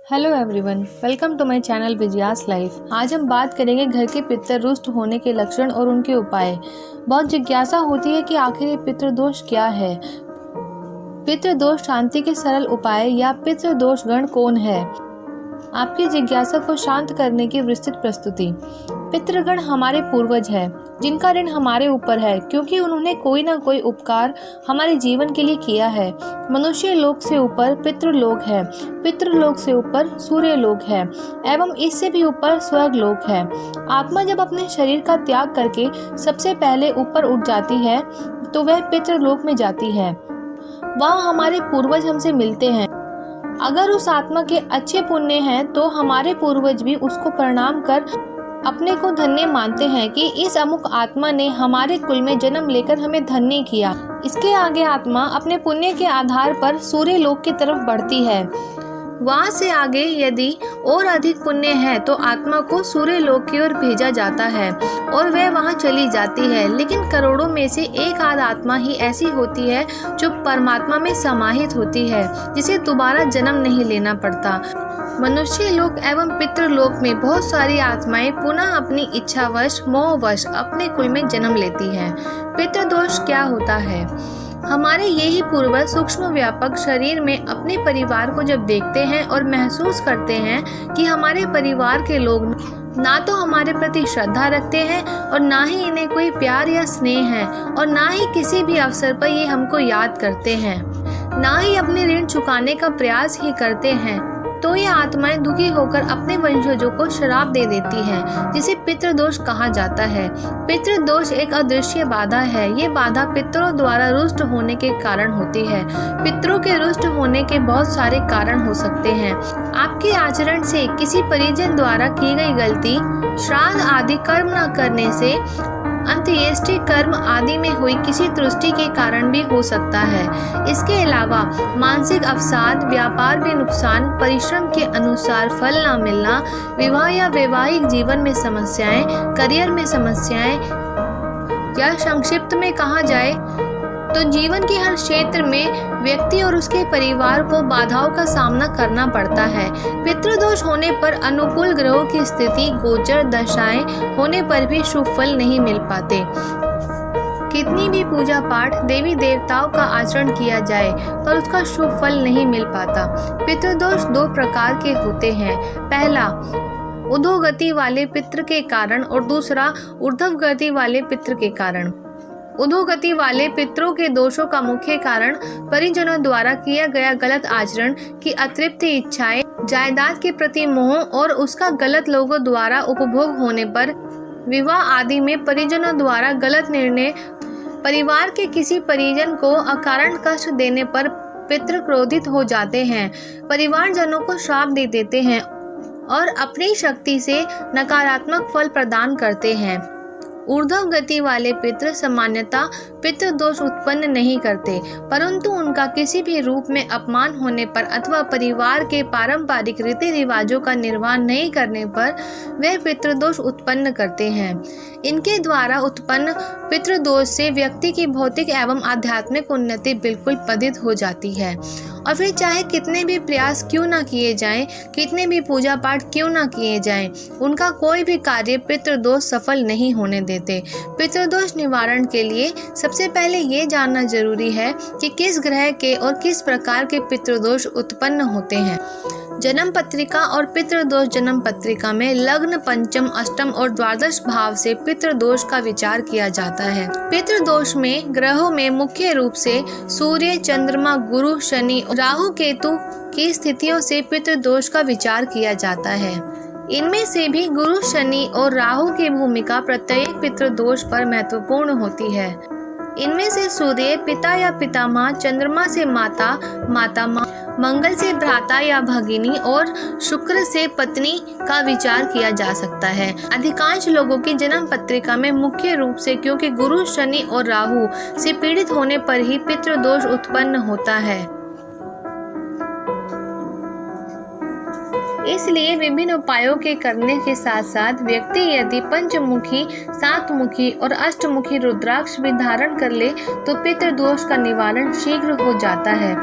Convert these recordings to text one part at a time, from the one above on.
Hello everyone, welcome to my channel Vijaya's life. आज हम बात करेंगे घर के पितृ रुष्ट होने के लक्षण और उनके उपाय। बहुत जिज्ञासा होती है कि आखिर ये पितृ दोष क्या है। पितृ दोष शांति के सरल उपाय या पितृ दोष गण कौन है। आपकी जिज्ञासा को शांत करने की विस्तृत प्रस्तुति। पितृगण हमारे पूर्वज हैं, जिनका ऋण हमारे ऊपर है, क्योंकि उन्होंने कोई ना कोई उपकार हमारे जीवन के लिए किया है। मनुष्य लोक से ऊपर पितृलोक है, पितृलोक से ऊपर सूर्य लोक है एवं इससे भी ऊपर स्वर्ग लोक है। आत्मा जब अपने शरीर का त्याग करके सबसे पहले ऊपर उठ जाती है तो वह पितृलोक में जाती है। वहाँ हमारे पूर्वज हमसे मिलते हैं। अगर उस आत्मा के अच्छे पुण्य हैं तो हमारे पूर्वज भी उसको प्रणाम कर अपने को धन्य मानते हैं कि इस अमुक आत्मा ने हमारे कुल में जन्म लेकर हमें धन्य किया। इसके आगे आत्मा अपने पुण्य के आधार पर सूर्य लोक की तरफ बढ़ती है। वहाँ से आगे यदि और अधिक पुण्य है तो आत्मा को सूर्य लोक की ओर भेजा जाता है और वह वहाँ चली जाती है। लेकिन करोड़ों में से एक आध आत्मा ही ऐसी होती है जो परमात्मा में समाहित होती है, जिसे दोबारा जन्म नहीं लेना पड़ता। मनुष्य लोक एवं पितृलोक में बहुत सारी आत्माएं पुनः अपनी इच्छावश मोहवश अपने कुल में जन्म लेती हैं। पितृदोष क्या होता है? हमारे यही पूर्वज सूक्ष्म व्यापक शरीर में अपने परिवार को जब देखते हैं और महसूस करते हैं कि हमारे परिवार के लोग ना तो हमारे प्रति श्रद्धा रखते हैं और ना ही इन्हें कोई प्यार या स्नेह है और ना ही किसी भी अवसर पर ये हमको याद करते हैं, ना ही अपने ऋण चुकाने का प्रयास ही करते हैं, तो ये आत्माएं दुखी होकर अपने वंशजों को श्राप दे देती हैं, जिसे पितृदोष कहा जाता है। पितृदोष एक अदृश्य बाधा है। ये बाधा पितरों द्वारा रुष्ट होने के कारण होती है। पितरों के रुष्ट होने के बहुत सारे कारण हो सकते हैं। आपके आचरण से, किसी परिजन द्वारा की गई गलती, श्राद्ध आदि कर्म न करने से, अंत्येष्टि कर्म आदि में हुई किसी त्रुटि के कारण भी हो सकता है। इसके अलावा मानसिक अवसाद, व्यापार में नुकसान, परिश्रम के अनुसार फल न मिलना, विवाह या वैवाहिक जीवन में समस्याएं, करियर में समस्याएं, या संक्षिप्त में कहा जाए तो जीवन के हर क्षेत्र में व्यक्ति और उसके परिवार को बाधाओं का सामना करना पड़ता है। पितृदोष होने पर अनुकूल ग्रहों की स्थिति, गोचर दशाएं होने पर भी शुभ फल नहीं मिल पाते। कितनी भी पूजा पाठ, देवी देवताओं का आचरण किया जाए पर उसका शुभ फल नहीं मिल पाता। पितृदोष दो प्रकार के होते हैं। पहला, उधोगति वाले पितृ के कारण और दूसरा ऊर्ध्व गति वाले पितृ के कारण। उधोगति वाले पितरों के दोषों का मुख्य कारण परिजनों द्वारा किया गया गलत आचरण की अतृप्त इच्छाएं, जायदाद के प्रति मोह और उसका गलत लोगों द्वारा उपभोग होने पर, विवाह आदि में परिजनों द्वारा गलत निर्णय, परिवार के किसी परिजन को अकारण कष्ट देने पर पितृ क्रोधित हो जाते हैं, परिवारजनों को श्राप दे देते हैं और अपनी शक्ति से नकारात्मक फल प्रदान करते हैं। ऊर्ध्व गति वाले पितृ सामान्यतः पितृदोष उत्पन्न नहीं करते, परंतु उनका किसी भी रूप में अपमान होने पर अथवा परिवार के पारंपरिक रीति रिवाजों का निर्वाह नहीं करने पर वे पितृदोष उत्पन्न करते हैं। इनके द्वारा उत्पन्न पितृदोष से व्यक्ति की भौतिक एवं आध्यात्मिक उन्नति बिल्कुल बाधित हो जाती है और फिर चाहे कितने भी प्रयास क्यों ना किए जाएं, कितने भी पूजा पाठ क्यों ना किए जाएं, उनका कोई भी कार्य पितृदोष सफल नहीं होने देते। पितृदोष निवारण के लिए सबसे पहले ये जानना जरूरी है कि किस ग्रह के और किस प्रकार के पितृदोष उत्पन्न होते हैं। जन्म पत्रिका और पितृदोष जन्म पत्रिका में लग्न, पंचम, अष्टम और द्वादश भाव से पितृदोष का विचार किया जाता है। पितृदोष में ग्रहों में मुख्य रूप से सूर्य, चंद्रमा, गुरु, शनि, राहु, केतु की स्थितियों से पितृदोष का विचार किया जाता है। इनमें से भी गुरु, शनि और राहु की भूमिका प्रत्येक पितृदोष पर महत्वपूर्ण होती है। इनमें से सूर्य पिता या पितामह, चंद्रमा से माता, मातामह, मंगल से भ्राता या भगिनी और शुक्र से पत्नी का विचार किया जा सकता है। अधिकांश लोगों की जन्म पत्रिका में मुख्य रूप से क्योंकि गुरु, शनि और राहु से पीड़ित होने पर ही पितृदोष उत्पन्न होता है। इसलिए विभिन्न उपायों के करने के साथ साथ व्यक्ति यदि पंचमुखी, सातमुखी और अष्टमुखी रुद्राक्ष भी धारण कर ले तो पितृदोष का निवारण शीघ्र हो जाता है।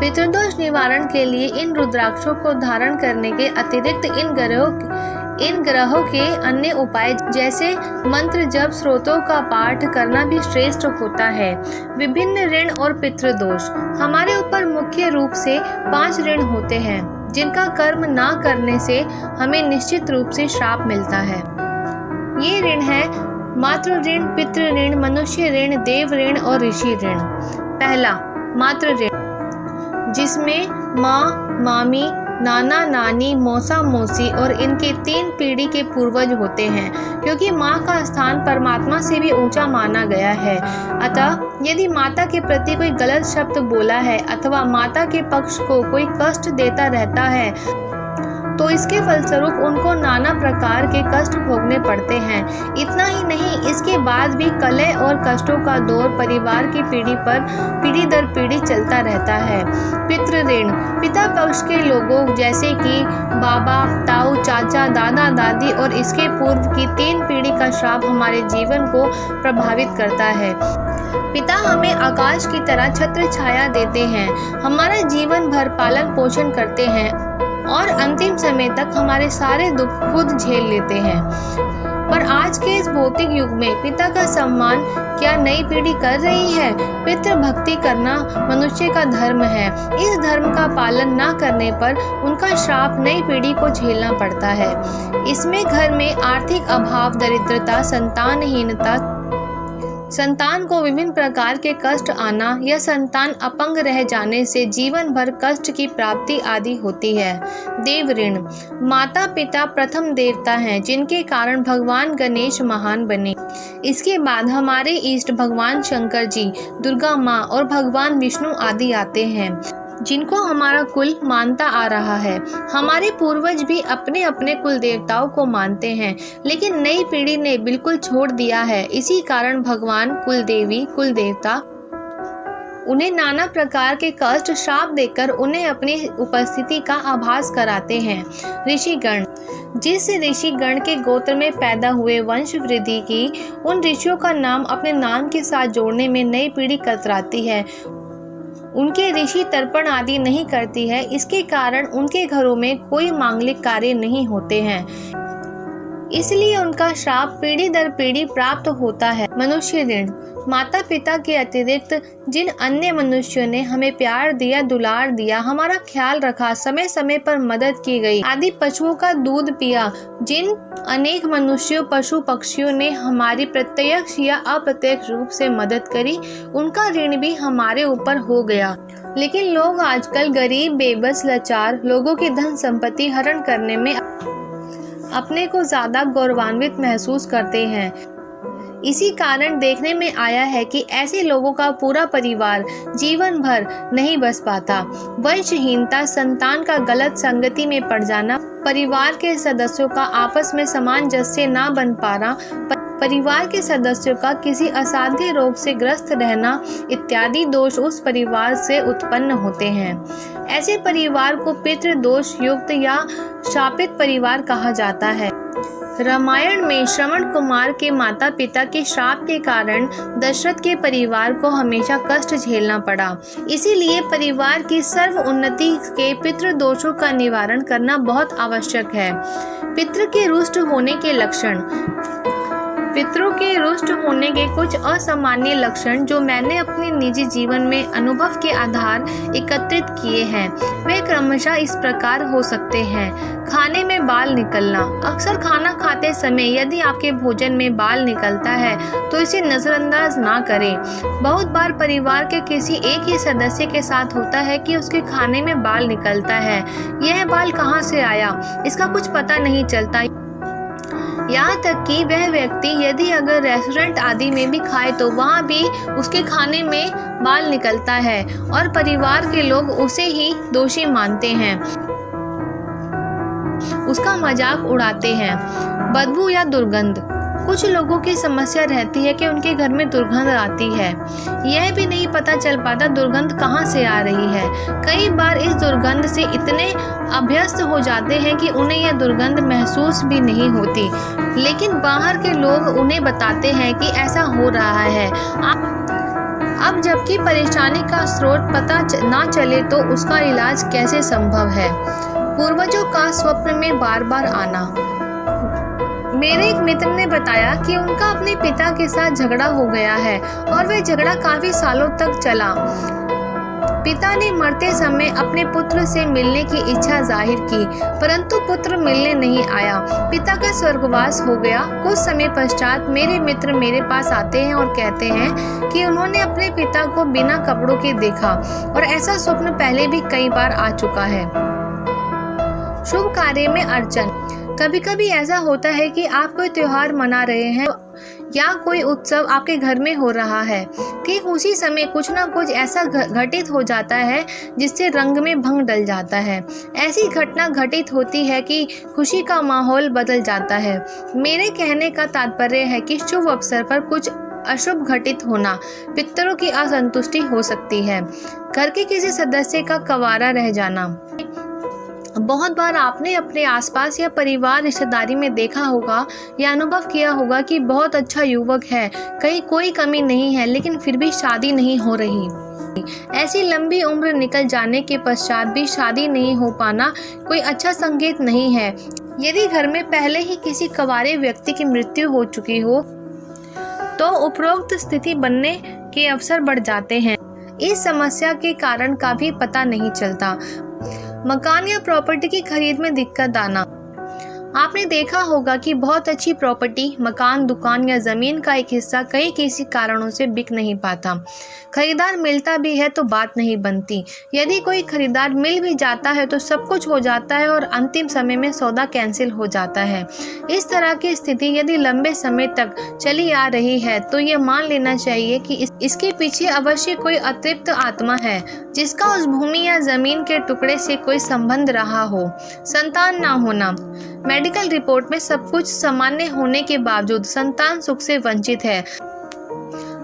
पितृदोष निवारण के लिए इन रुद्राक्षों को धारण करने के अतिरिक्त इन ग्रहों के अन्य उपाय जैसे मंत्र जप स्रोतों का पाठ करना भी श्रेष्ठ होता है। विभिन्न ऋण और पितृदोष। हमारे ऊपर मुख्य रूप से 5 ऋण होते हैं जिनका कर्म ना करने से हमें निश्चित रूप से श्राप मिलता है। ये ऋण है मातृ ऋण, पितृ ऋण, मनुष्य ऋण, देव ऋण और ऋषि ऋण। पहला मातृ ऋण, जिसमें माँ, मामी, नाना, नानी, मौसा, मौसी और इनके 3 पीढ़ी के पूर्वज होते हैं, क्योंकि माँ का स्थान परमात्मा से भी ऊंचा माना गया है। अतः यदि माता के प्रति कोई गलत शब्द बोला है अथवा माता के पक्ष को कोई कष्ट देता रहता है तो इसके फलस्वरूप उनको नाना प्रकार के कष्ट भोगने पड़ते हैं। इतना ही नहीं, इसके बाद भी कलह और कष्टों का दौर परिवार की पीढ़ी दर पीढ़ी चलता रहता है। पितृ ऋण, पिता पक्ष के लोगों जैसे कि बाबा, ताऊ, चाचा, दादा, दादी और इसके पूर्व की 3 पीढ़ी का श्राप हमारे जीवन को प्रभावित करता है। पिता हमें आकाश की तरह छत्र छाया देते हैं, हमारा जीवन भर पालन पोषण करते हैं और अंतिम समय तक हमारे सारे दुख खुद झेल लेते हैं। पर आज के इस भौतिक युग में पिता का सम्मान क्या नई पीढ़ी कर रही है? पितृ भक्ति करना मनुष्य का धर्म है। इस धर्म का पालन न करने पर उनका श्राप नई पीढ़ी को झेलना पड़ता है। इसमें घर में आर्थिक अभाव, दरिद्रता, संतानहीनता, संतान को विभिन्न प्रकार के कष्ट आना या संतान अपंग रह जाने से जीवन भर कष्ट की प्राप्ति आदि होती है। देव ऋण, माता पिता प्रथम देवता हैं जिनके कारण भगवान गणेश महान बने। इसके बाद हमारे इष्ट भगवान शंकर जी, दुर्गा माँ और भगवान विष्णु आदि आते हैं जिनको हमारा कुल मानता आ रहा है। हमारे पूर्वज भी अपने अपने कुल देवताओं को मानते हैं, लेकिन नई पीढ़ी ने बिल्कुल छोड़ दिया है। इसी कारण भगवान, कुल देवी, कुल देवता उन्हें नाना प्रकार के कष्ट, श्राप देकर उन्हें अपनी उपस्थिति का आभास कराते हैं। ऋषिगण, जिस ऋषि गण के गोत्र में पैदा हुए वंश वृद्धि की, उन ऋषियों का नाम अपने नाम के साथ जोड़ने में नई पीढ़ी कतराती है। उनके ऋषि तर्पण आदि नहीं करती है, इसके कारण उनके घरों में कोई मांगलिक कार्य नहीं होते हैं, इसलिए उनका श्राप पीढ़ी दर पीढ़ी प्राप्त होता है। मनुष्य ऋण, माता पिता के अतिरिक्त जिन अन्य मनुष्यों ने हमें प्यार दिया, दुलार दिया, हमारा ख्याल रखा, समय समय पर मदद की गई, आदि पशुओं का दूध पिया, जिन अनेक मनुष्यों, पशु पक्षियों ने हमारी प्रत्यक्ष या अप्रत्यक्ष रूप से मदद करी, उनका ऋण भी हमारे ऊपर हो गया। लेकिन लोग आजकल गरीब, बेबस, लाचार लोगों की धन संपत्ति हरण करने में अपने को ज्यादा गौरवान्वित महसूस करते हैं। इसी कारण देखने में आया है कि ऐसे लोगों का पूरा परिवार जीवन भर नहीं बस पाता। वंशहीनता, संतान का गलत संगति में पड़ जाना, परिवार के सदस्यों का आपस में सामंजस्य न बन पाना, परिवार के सदस्यों का किसी असाध्य रोग से ग्रस्त रहना इत्यादि दोष उस परिवार से उत्पन्न होते हैं। ऐसे परिवार को पितृदोष युक्त या शापित परिवार कहा जाता है। रामायण में श्रवण कुमार के माता पिता के श्राप के कारण दशरथ के परिवार को हमेशा कष्ट झेलना पड़ा। इसीलिए परिवार की सर्व उन्नति के पितृदोषों का निवारण करना बहुत आवश्यक है। पितृ के रुष्ट होने के लक्षण। पितरों के रुष्ट होने के कुछ असामान्य लक्षण जो मैंने अपने निजी जीवन में अनुभव के आधार एकत्रित किए हैं, वे क्रमशः इस प्रकार हो सकते हैं। खाने में बाल निकलना। अक्सर खाना खाते समय यदि आपके भोजन में बाल निकलता है तो इसे नजरअंदाज ना करें। बहुत बार परिवार के किसी एक ही सदस्य के साथ होता है कि उसके खाने में बाल निकलता है। यह बाल कहाँ से आया, इसका कुछ पता नहीं चलता। यहाँ तक कि वह व्यक्ति यदि अगर रेस्टोरेंट आदि में भी खाए तो वहाँ भी उसके खाने में बाल निकलता है और परिवार के लोग उसे ही दोषी मानते हैं, उसका मजाक उड़ाते हैं। बदबू या दुर्गंध। कुछ लोगों की समस्या रहती है कि उनके घर में दुर्गंध आती है, यह भी नहीं पता चल पाता दुर्गंध कहाँ से आ रही है। कई बार इस दुर्गंध से इतने अभ्यस्त हो जाते हैं कि उन्हें यह दुर्गंध महसूस भी नहीं होती, लेकिन बाहर के लोग उन्हें बताते हैं कि ऐसा हो रहा है। अब जबकि परेशानी का स्रोत पता ना चले तो उसका इलाज कैसे संभव है। पूर्वजों का स्वप्न में बार बार आना। मेरे एक मित्र ने बताया कि उनका अपने पिता के साथ झगड़ा हो गया है और वह झगड़ा काफी सालों तक चला। पिता ने मरते समय अपने पुत्र से मिलने की इच्छा जाहिर की, परंतु पुत्र मिलने नहीं आया। पिता का स्वर्गवास हो गया। कुछ समय पश्चात मेरे मित्र मेरे पास आते हैं और कहते हैं कि उन्होंने अपने पिता को बिना कपड़ों के देखा और ऐसा स्वप्न पहले भी कई बार आ चुका है। शुभ कार्य में अर्चन। कभी कभी ऐसा होता है कि आप कोई त्योहार मना रहे हैं या कोई उत्सव आपके घर में हो रहा है। ठीक उसी समय कुछ ना कुछ ऐसा घटित हो जाता है जिससे रंग में भंग डल जाता है। ऐसी घटना घटित होती है कि खुशी का माहौल बदल जाता है। मेरे कहने का तात्पर्य है कि शुभ अवसर पर कुछ अशुभ घटित होना पितरों की असंतुष्टि हो सकती है। घर के किसी सदस्य का कवारा रह जाना। बहुत बार आपने अपने आसपास या परिवार रिश्तेदारी में देखा होगा या अनुभव किया होगा कि बहुत अच्छा युवक है, कहीं कोई कमी नहीं है, लेकिन फिर भी शादी नहीं हो रही। ऐसी लंबी उम्र निकल जाने के पश्चात भी शादी नहीं हो पाना कोई अच्छा संकेत नहीं है। यदि घर में पहले ही किसी कवारे व्यक्ति की मृत्यु हो चुकी हो तो उपरोक्त स्थिति बनने के अवसर बढ़ जाते हैं। इस समस्या के कारण का भी पता नहीं चलता। मकान या प्रॉपर्टी की खरीद में दिक्कत आना। आपने देखा होगा कि बहुत अच्छी प्रॉपर्टी, मकान, दुकान या जमीन का एक हिस्सा कई किसी कारणों से बिक नहीं पाता। खरीदार मिलता भी है तो बात नहीं बनती। यदि कोई खरीदार मिल भी जाता है तो सब कुछ हो जाता है और अंतिम समय में सौदा कैंसिल हो जाता है। इस तरह की स्थिति यदि लंबे समय तक चली आ रही है तो ये मान लेना चाहिए कि इसके पीछे अवश्य कोई अतृप्त आत्मा है जिसका उस भूमि या जमीन के टुकड़े से कोई संबंध रहा हो। संतान ना होना। मेडिकल रिपोर्ट में सब कुछ सामान्य होने के बावजूद संतान सुख से वंचित है।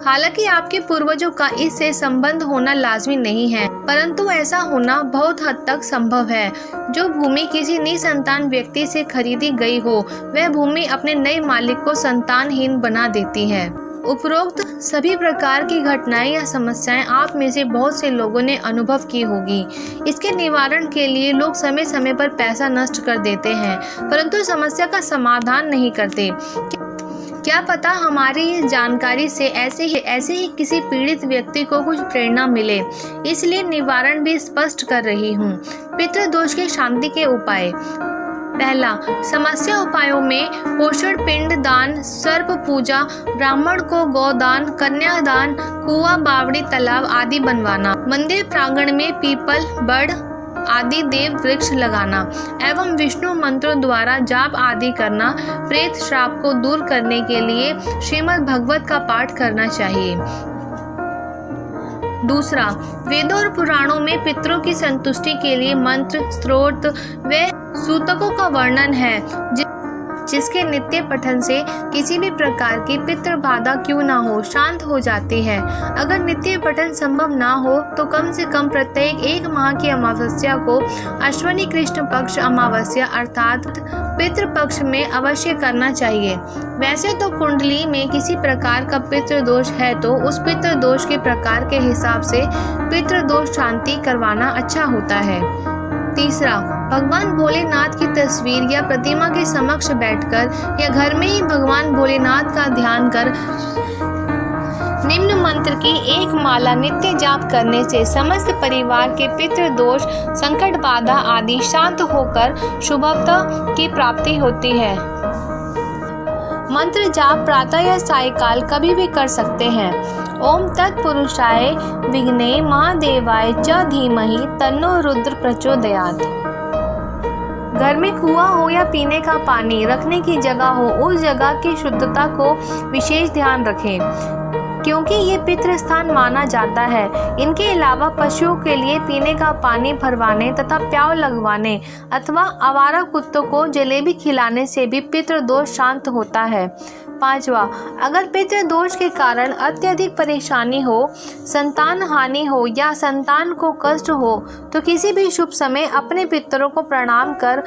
हालांकि आपके पूर्वजों का इससे संबंध होना लाजमी नहीं है, परंतु ऐसा होना बहुत हद तक संभव है। जो भूमि किसी निसंतान व्यक्ति से खरीदी गई हो, वह भूमि अपने नए मालिक को संतानहीन बना देती है। उपरोक्त सभी प्रकार की घटनाएं या समस्याएं आप में से बहुत से लोगों ने अनुभव की होगी। इसके निवारण के लिए लोग समय समय पर पैसा नष्ट कर देते हैं, परंतु समस्या का समाधान नहीं करते। क्या पता हमारी इस जानकारी से ऐसे ही किसी पीड़ित व्यक्ति को कुछ प्रेरणा मिले। इसलिए निवारण भी स्पष्ट कर रही हूँ। पितृदोष के शांति के उपाय। पहला, समस्या उपायों में पोषण पिंड दान, सर्प पूजा, ब्राह्मण को गोदान, कन्यादान, कुआं, बावड़ी, तालाब आदि बनवाना, मंदिर प्रांगण में पीपल, बड़ आदि देव वृक्ष लगाना एवं विष्णु मंत्रों द्वारा जाप आदि करना। प्रेत श्राप को दूर करने के लिए श्रीमद् भागवत का पाठ करना चाहिए। दूसरा, वेदों और पुराणों में पितरों की संतुष्टि के लिए मंत्र, स्तोत्र व सूतकों का वर्णन है जिसके नित्य पठन से किसी भी प्रकार की पितृ बाधा क्यों ना हो शांत हो जाती है। अगर नित्य पठन संभव ना हो तो कम से कम प्रत्येक 1 माह की अमावस्या को अश्विनी कृष्ण पक्ष अमावस्या अर्थात पितृपक्ष में अवश्य करना चाहिए। वैसे तो कुंडली में किसी प्रकार का पितृदोष है तो उस पितृदोष के प्रकार के हिसाब से पितृदोष शांति करवाना अच्छा होता है। तीसरा, भगवान भोलेनाथ की तस्वीर या प्रतिमा के समक्ष बैठकर या घर में ही भगवान भोलेनाथ का ध्यान कर निम्न मंत्र की 1 माला नित्य जाप करने से समस्त परिवार के पितृदोष, संकट, बाधा आदि शांत होकर शुभता की प्राप्ति होती है। मंत्र जाप प्रातः या सायंकाल कभी भी कर सकते हैं। ओम तत्पुरुषाय विघ्ने महादेवाय च धीमहि तन्नो रुद्र प्रचोदयात्। घर में कुआं हो या पीने का पानी रखने की जगह हो, उस जगह की शुद्धता को विशेष ध्यान रखें क्योंकि ये पितृ स्थान माना जाता है। इनके अलावा पशुओं के लिए पीने का पानी भरवाने तथा प्याव लगवाने अथवा आवारा कुत्तों को जलेबी खिलाने से भी पितृदोष शांत होता है। 5वां, अगर पितृदोष के कारण अत्यधिक परेशानी हो, संतान हानि हो या संतान को कष्ट हो तो किसी भी शुभ समय अपने पितरों को प्रणाम कर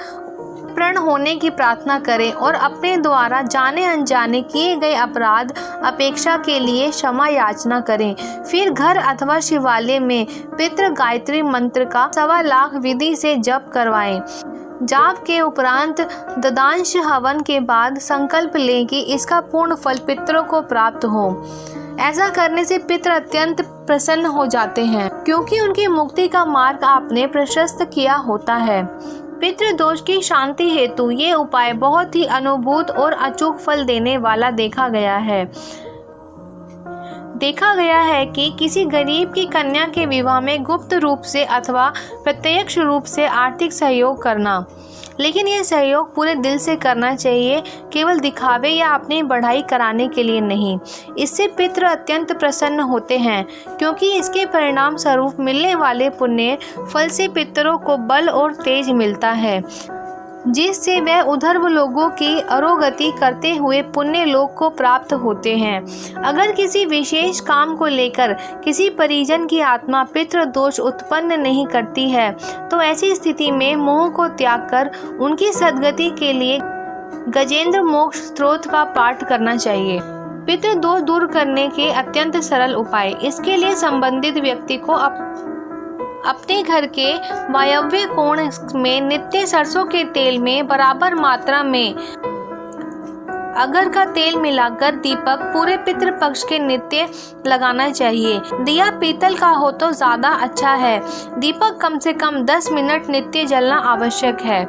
क्षमाप्रण होने की प्रार्थना करें और अपने द्वारा जाने अनजाने किए गए अपराध अपेक्षा के लिए क्षमा याचना करें। फिर घर अथवा शिवालय में पितृ गायत्री मंत्र का 1.25 लाख विधि से जप करवाएं। जाप के उपरांत ददांश हवन के बाद संकल्प लें कि इसका पूर्ण फल पितरों को प्राप्त हो। ऐसा करने से पितर अत्यंत प्रसन्न हो जाते हैं, क्योंकि उनकी मुक्ति का मार्ग आपने प्रशस्त किया होता है। पितृदोष की शांति हेतु ये उपाय बहुत ही अनुभूत और अचूक फल देने वाला देखा गया है कि किसी गरीब की कन्या के विवाह में गुप्त रूप से अथवा प्रत्यक्ष रूप से आर्थिक सहयोग करना, लेकिन यह सहयोग पूरे दिल से करना चाहिए, केवल दिखावे या अपनी बढ़ाई कराने के लिए नहीं। इससे पितृ अत्यंत प्रसन्न होते हैं, क्योंकि इसके परिणाम स्वरूप मिलने वाले पुण्य फल से पितरों को बल और तेज मिलता है, जिससे वह उधर्व लोगों की अरोगति करते हुए पुण्य लोक को प्राप्त होते हैं। अगर किसी विशेष काम को लेकर किसी परिजन की आत्मा पितृ दोष उत्पन्न नहीं करती है, तो ऐसी स्थिति में मोह को त्याग कर उनकी सद्गति के लिए गजेंद्र मोक्ष स्तोत्र का पाठ करना चाहिए। पितृ दोष दूर करने के अत्यंत सरल उपाय। इसके लिए संबंधित व्यक्ति को अपने घर के वायव्य कोण में नित्य सरसों के तेल में बराबर मात्रा में अगर का तेल मिलाकर दीपक पूरे पितृ पक्ष के नित्य लगाना चाहिए। दिया पीतल का हो तो ज़्यादा अच्छा है। दीपक कम से कम 10 मिनट नित्य जलना आवश्यक है।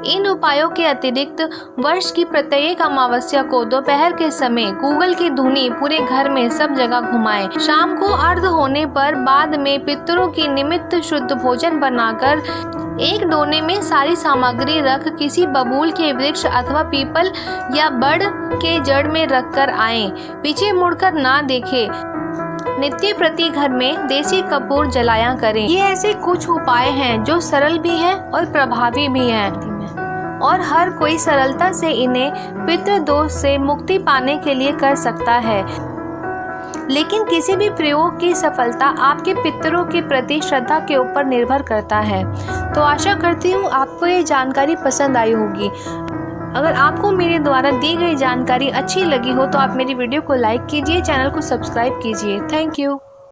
इन उपायों के अतिरिक्त वर्ष की प्रत्येक अमावस्या को दोपहर के समय गूगल की धुनी पूरे घर में सब जगह घुमाएं। शाम को अर्घ होने पर बाद में पितरों की निमित्त शुद्ध भोजन बनाकर एक डोने में सारी सामग्री रख किसी बबूल के वृक्ष अथवा पीपल या बड़ के जड़ में रखकर आएं। पीछे मुड़कर ना देखें। नित्य प्रति घर में देसी कपूर जलाया करें। ये ऐसे कुछ उपाय हैं जो सरल भी हैं और प्रभावी भी हैं, और हर कोई सरलता से इन्हें पितृदोष से मुक्ति पाने के लिए कर सकता है। लेकिन किसी भी प्रयोग की सफलता आपके पितरों के प्रति श्रद्धा के ऊपर निर्भर करता है। तो आशा करती हूँ आपको ये जानकारी पसंद आई होगी। अगर आपको मेरे द्वारा दी गई जानकारी अच्छी लगी हो तो आप मेरी वीडियो को लाइक कीजिए, चैनल को सब्सक्राइब कीजिए। Thank you.